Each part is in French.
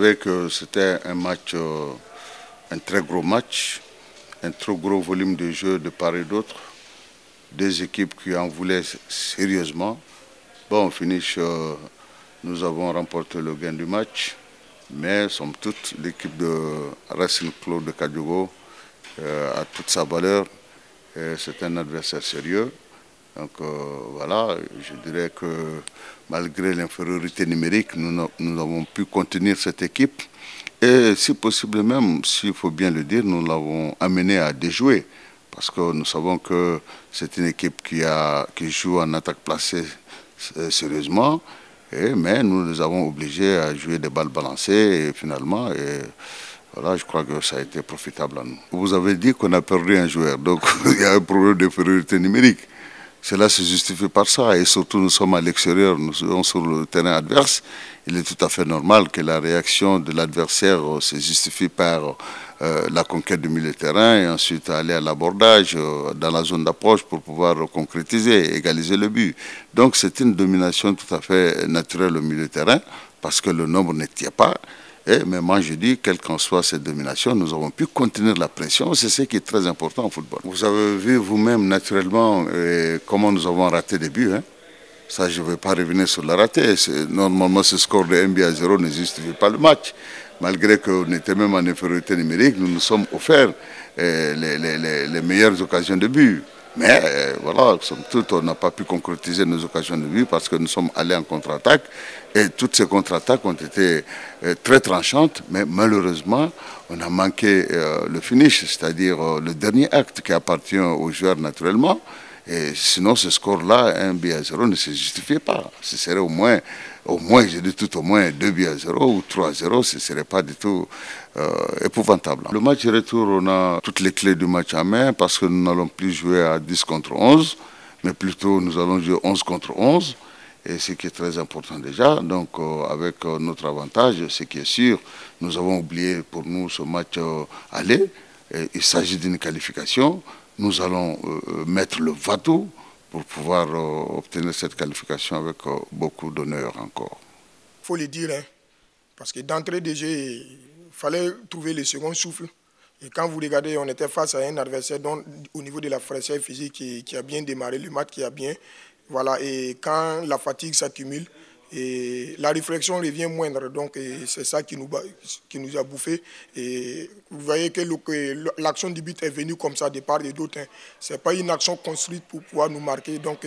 Je savais que c'était un match, un très gros match, un trop gros volume de jeu de part et d'autre. Deux équipes qui en voulaient sérieusement. Bon, au finish, nous avons remporté le gain du match, mais somme toute, l'équipe de Racing Club de Kadiougo a toute sa valeur. C'est un adversaire sérieux. Donc voilà, je dirais que malgré l'infériorité numérique, nous avons pu contenir cette équipe. Et si possible même, s'il faut bien le dire, nous l'avons amené à déjouer. Parce que nous savons que c'est une équipe qui joue en attaque placée sérieusement. Mais nous les avons obligés à jouer des balles balancées et finalement, voilà, je crois que ça a été profitable à nous. Vous avez dit qu'on a perdu un joueur, donc il y a un problème d'infériorité numérique. Cela se justifie par ça et surtout nous sommes à l'extérieur, nous sommes sur le terrain adverse. Il est tout à fait normal que la réaction de l'adversaire se justifie par la conquête du milieu de terrain et ensuite aller à l'abordage dans la zone d'approche pour pouvoir concrétiser, égaliser le but. Donc c'est une domination tout à fait naturelle au milieu de terrain parce que le nombre ne tient pas. Mais moi je dis, quelle qu'en soit cette domination, nous avons pu contenir la pression, c'est ce qui est très important au football. Vous avez vu vous-même naturellement comment nous avons raté des buts. Hein. Ça, je ne vais pas revenir sur le raté. Normalement, ce score de 1-0 ne justifie pas le match. Malgré qu'on était même en infériorité numérique, nous nous sommes offerts les meilleures occasions de but. Mais voilà, somme toute, on n'a pas pu concrétiser nos occasions de but parce que nous sommes allés en contre-attaque. Et toutes ces contre-attaques ont été très tranchantes, mais malheureusement, on a manqué le finish, c'est-à-dire le dernier acte qui appartient aux joueurs naturellement. Et sinon, ce score-là, 1-0, ne se justifiait pas. Ce serait au moins, je dis tout au moins 2-0 ou 3-0, ce ne serait pas du tout épouvantable. Le match retour, on a toutes les clés du match en main parce que nous n'allons plus jouer à 10 contre 11, mais plutôt nous allons jouer 11 contre 11. Et ce qui est très important déjà, donc avec notre avantage, ce qui est sûr, nous avons oublié pour nous ce match aller. Il s'agit d'une qualification. Nous allons mettre le va-tout pour pouvoir obtenir cette qualification avec beaucoup d'honneur encore. Il faut le dire, hein, parce que d'entrée de jeu, il fallait trouver le second souffle. Et quand vous regardez, on était face à un adversaire dont, au niveau de la fraîcheur physique qui a bien démarré le match, qui a bien. Voilà, et quand la fatigue s'accumule, et la réflexion revient moindre, donc c'est ça qui nous a bouffé. Et vous voyez que l'action du but est venue comme ça de part et d'autre. Hein. Ce n'est pas une action construite pour pouvoir nous marquer. Donc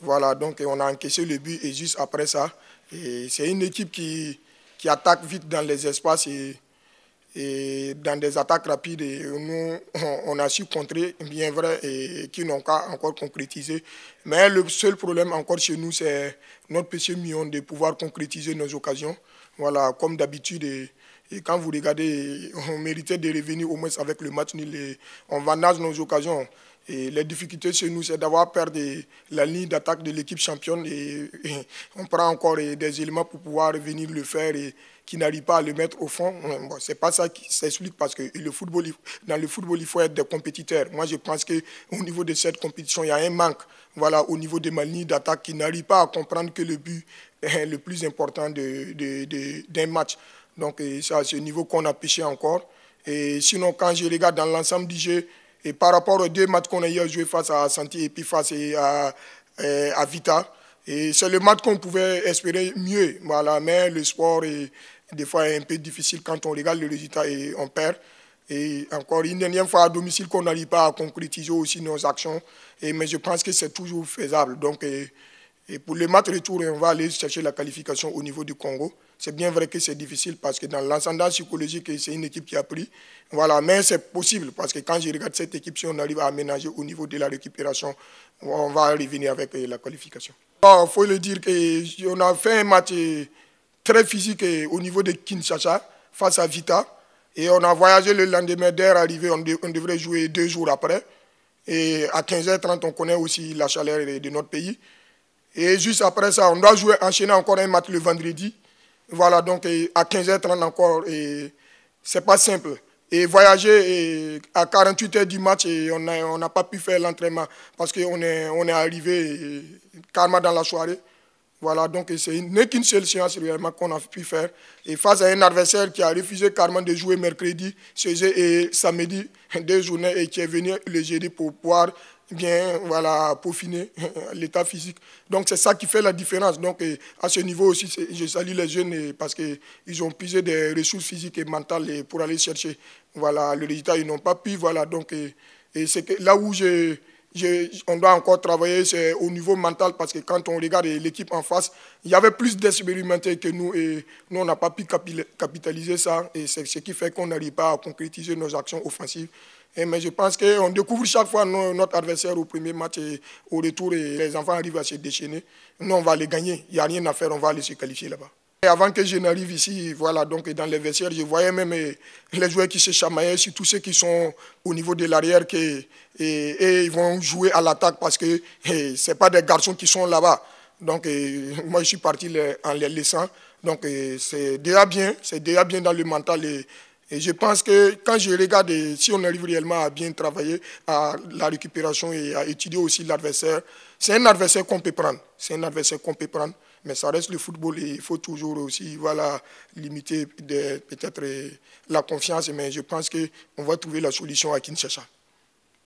voilà, donc on a encaissé le but et juste après ça, c'est une équipe qui attaque vite dans les espaces et dans des attaques rapides, et nous, on a su contrer, bien vrai, et qui n'ont qu'à encore concrétiser. Mais le seul problème encore chez nous, c'est notre péché mignon de pouvoir concrétiser nos occasions. Voilà, comme d'habitude. Et quand vous regardez, on méritait de revenir au moins avec le match nul. On vandage nos occasions. Et les difficultés chez nous, c'est d'avoir perdu la ligne d'attaque de l'équipe championne. Et on prend encore des éléments pour pouvoir venir le faire et qui n'arrive pas à le mettre au fond. Bon, ce n'est pas ça qui s'explique parce que dans le football, il faut être des compétiteurs. Moi, je pense qu'au niveau de cette compétition, il y a un manque. Voilà, au niveau de ma ligne d'attaque qui n'arrive pas à comprendre que le but est le plus important d'un match. Donc, c'est à ce niveau qu'on a pêché encore. Et sinon, quand je regarde dans l'ensemble du jeu, et par rapport aux deux matchs qu'on a eu à jouer face à Santi et puis face à Vita, et c'est le match qu'on pouvait espérer mieux. Voilà, mais le sport est des fois un peu difficile quand on regarde le résultat et on perd. Et encore une dernière fois à domicile qu'on n'arrive pas à concrétiser aussi nos actions. Mais je pense que c'est toujours faisable. Donc, et pour le match retour, on va aller chercher la qualification au niveau du Congo. C'est bien vrai que c'est difficile parce que dans l'ascendant psychologique, c'est une équipe qui a pris. Voilà, mais c'est possible parce que quand je regarde cette équipe, si on arrive à aménager au niveau de la récupération, on va revenir avec la qualification. Il faut le dire qu'on a fait un match très physique au niveau de Kinshasa face à Vita. Et on a voyagé le lendemain d'air arrivé, on devrait jouer 2 jours après. Et à 15h30, on connaît aussi la chaleur de notre pays. Et juste après ça, on doit enchaîner encore un match le vendredi. Voilà, donc à 15h30 encore, c'est pas simple. Et voyager à 48 heures du match, et on n'a pas pu faire l'entraînement parce qu'on est arrivé carrément dans la soirée. Voilà, donc ce n'est qu'une seule séance réellement qu'on a pu faire. Et face à un adversaire qui a refusé carrément de jouer mercredi, et samedi, 2 journées, et qui est venu le jeudi pour pouvoir bien peaufiner l'état physique. Donc c'est ça qui fait la différence. Donc à ce niveau aussi, je salue les jeunes parce qu'ils ont puisé des ressources physiques et mentales pour aller chercher le résultat. Ils n'ont pas pu. Donc, et c'est que là où on doit encore travailler, c'est au niveau mental, parce que quand on regarde l'équipe en face, il y avait plus d'expérimentés que nous, et nous, on n'a pas pu capitaliser ça, et c'est ce qui fait qu'on n'arrive pas à concrétiser nos actions offensives. Mais je pense qu'on découvre chaque fois notre adversaire au premier match, et au retour, et les enfants arrivent à se déchaîner. Nous, on va les gagner, il n'y a rien à faire, on va aller se qualifier là-bas. Et avant que je n'arrive ici, donc dans les vestiaires, je voyais même les joueurs qui se chamaillaient, surtout ceux qui sont au niveau de l'arrière, et ils vont jouer à l'attaque parce que ce n'est pas des garçons qui sont là-bas. Donc moi, je suis parti en les laissant. Donc c'est déjà bien dans le mental. Et je pense que quand je regarde, si on arrive réellement à bien travailler à la récupération et à étudier aussi l'adversaire, c'est un adversaire qu'on peut prendre. Mais ça reste le football, et il faut toujours aussi limiter peut-être la confiance. Mais je pense qu'on va trouver la solution à Kinshasa.